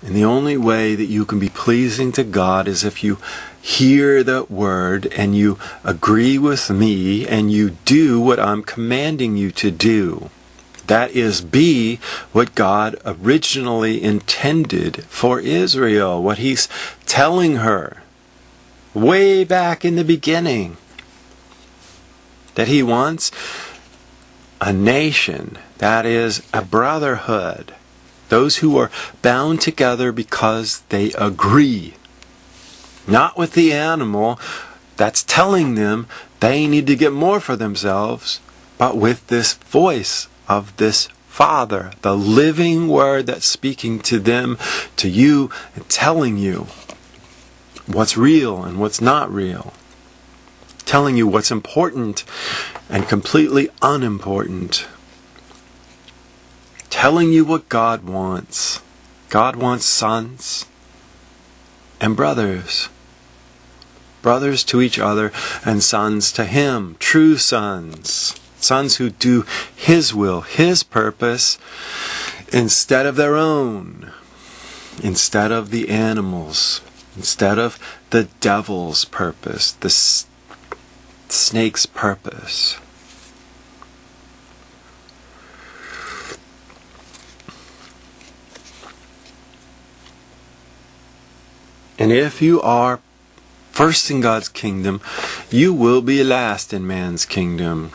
And the only way that you can be pleasing to God is if you hear the word and you agree with me and you do what I'm commanding you to do. That is, be what God originally intended for Israel, what He's telling her way back in the beginning. That He wants a nation, that is, a brotherhood. Those who are bound together because they agree. Not with the animal that's telling them they need to get more for themselves, but with this voice of this Father, the living Word that's speaking to them, to you, and telling you what's real and what's not real. Telling you what's important and completely unimportant. Telling you what God wants. God wants sons and brothers. Brothers to each other and sons to Him. True sons. Sons who do His will, His purpose, instead of their own. Instead of the animals. Instead of the devil's purpose. The snake's purpose. And if you are first in God's kingdom, you will be last in man's kingdom.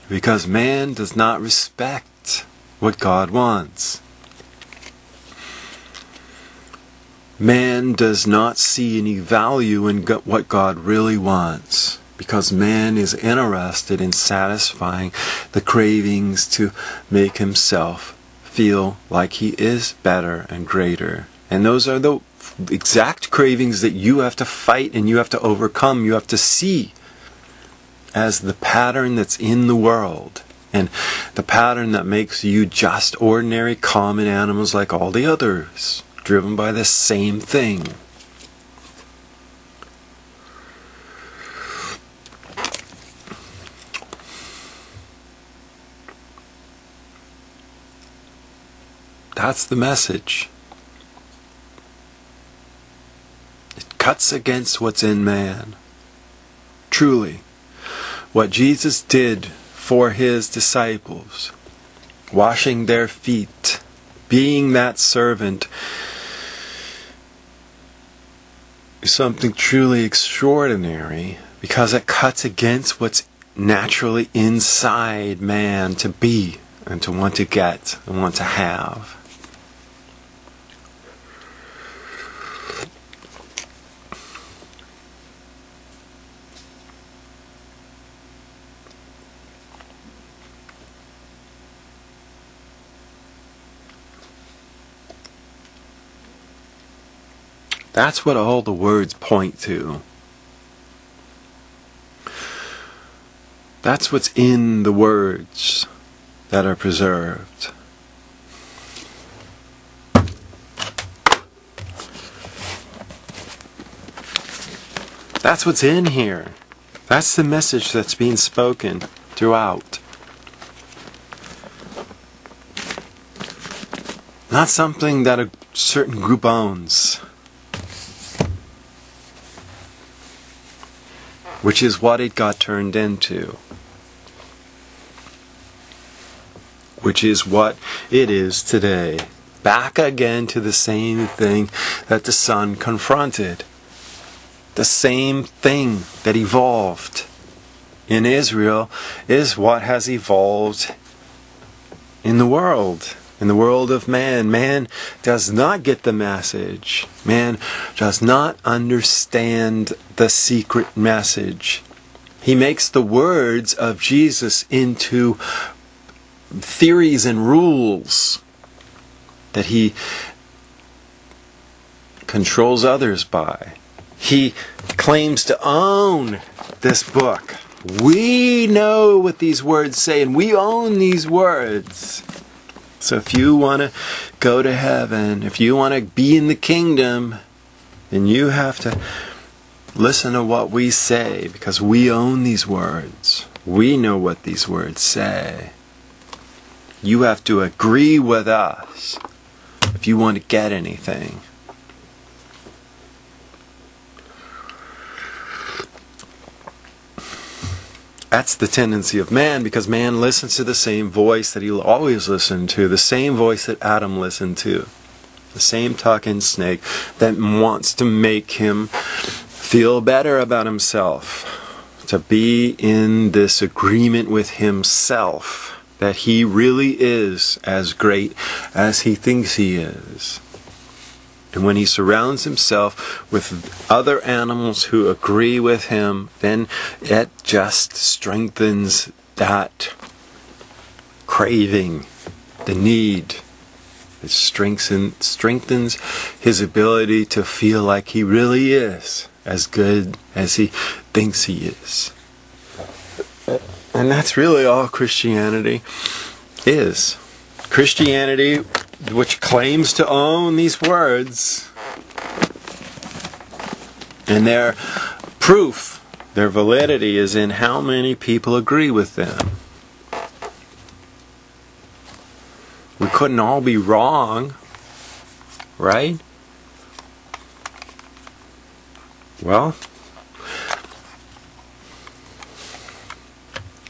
Because man does not respect what God wants. Man does not see any value in what God really wants. Because man is interested in satisfying the cravings to make himself feel like he is better and greater. And those are the exact cravings that you have to fight and you have to overcome. You have to see as the pattern that's in the world. And the pattern that makes you just ordinary, common animals like all the others. Driven by the same thing. That's the message. It cuts against what's in man. Truly, what Jesus did for His disciples, washing their feet, being that servant, is something truly extraordinary because it cuts against what's naturally inside man to be and to want to get and want to have. That's what all the words point to. That's what's in the words that are preserved. That's what's in here. That's the message that's being spoken throughout. Not something that a certain group owns. Which is what it got turned into. Which is what it is today. Back again to the same thing that the Son confronted. The same thing that evolved in Israel is what has evolved in the world. In the world of man. Man does not get the message. Man does not understand the secret message. He makes the words of Jesus into theories and rules that he controls others by. He claims to own this book. We know what these words say and we own these words. So if you want to go to heaven, if you want to be in the kingdom, then you have to listen to what we say because we own these words. We know what these words say. You have to agree with us if you want to get anything. That's the tendency of man, because man listens to the same voice that he'll always listen to, the same voice that Adam listened to, the same talking snake that wants to make him feel better about himself, to be in this agreement with himself that he really is as great as he thinks he is. And when he surrounds himself with other animals who agree with him, then it just strengthens that craving, the need. It strengthens his ability to feel like he really is as good as he thinks he is. And that's really all Christianity is. Christianity, which claims to own these words, and their proof, their validity, is in how many people agree with them. We couldn't all be wrong, right? Well,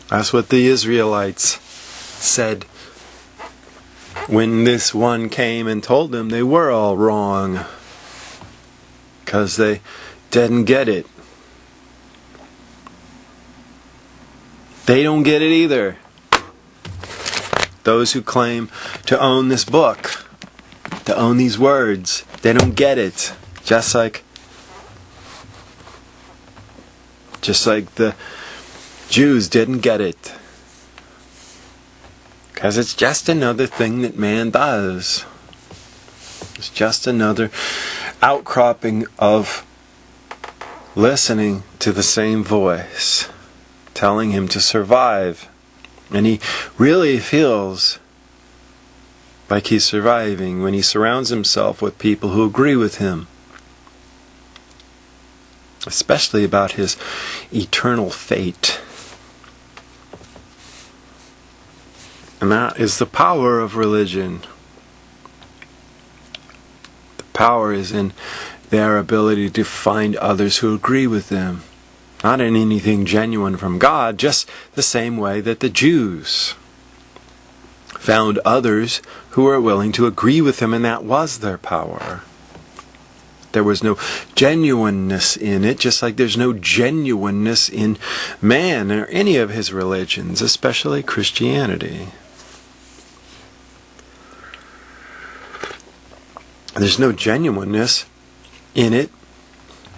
that's what the Israelites said when this one came and told them they were all wrong, because they didn't get it. They don't get it either. Those who claim to own this book, to own these words, they don't get it. Just like the Jews didn't get it. Because it's just another thing that man does. It's just another outcropping of listening to the same voice, telling him to survive. And he really feels like he's surviving when he surrounds himself with people who agree with him, especially about his eternal fate. And that is the power of religion. The power is in their ability to find others who agree with them. Not in anything genuine from God, just the same way that the Jews found others who were willing to agree with them, and that was their power. There was no genuineness in it, just like there's no genuineness in man or any of his religions, especially Christianity. There's no genuineness in it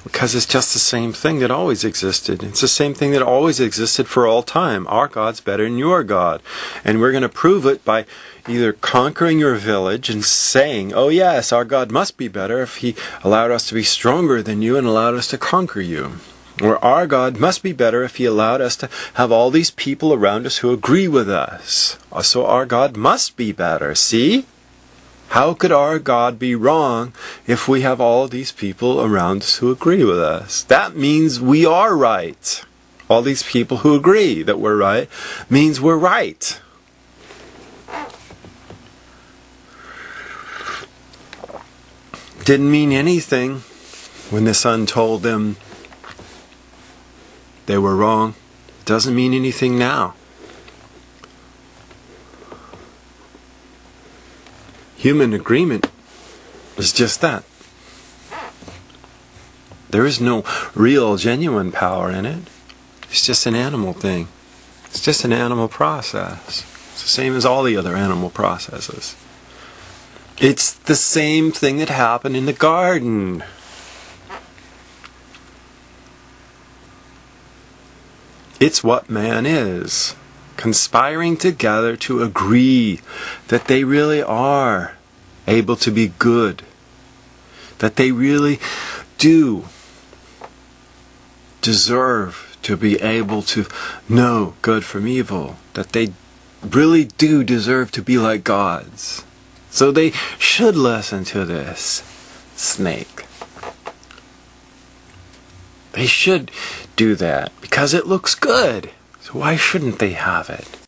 because it's just the same thing that always existed. It's the same thing that always existed for all time. Our God's better than your God. And we're going to prove it by either conquering your village and saying, oh yes, our God must be better if He allowed us to be stronger than you and allowed us to conquer you. Or our God must be better if He allowed us to have all these people around us who agree with us. So our God must be better. See? How could our God be wrong if we have all these people around us who agree with us? That means we are right. All these people who agree that we're right means we're right. Didn't mean anything when the Son told them they were wrong. Doesn't mean anything now. Human agreement is just that. There is no real, genuine power in it. It's just an animal thing. It's just an animal process. It's the same as all the other animal processes. It's the same thing that happened in the garden. It's what man is. Conspiring together to agree that they really are able to be good, that they really do deserve to be able to know good from evil, that they really do deserve to be like gods. So they should listen to this snake. They should do that because it looks good. So why shouldn't they have it?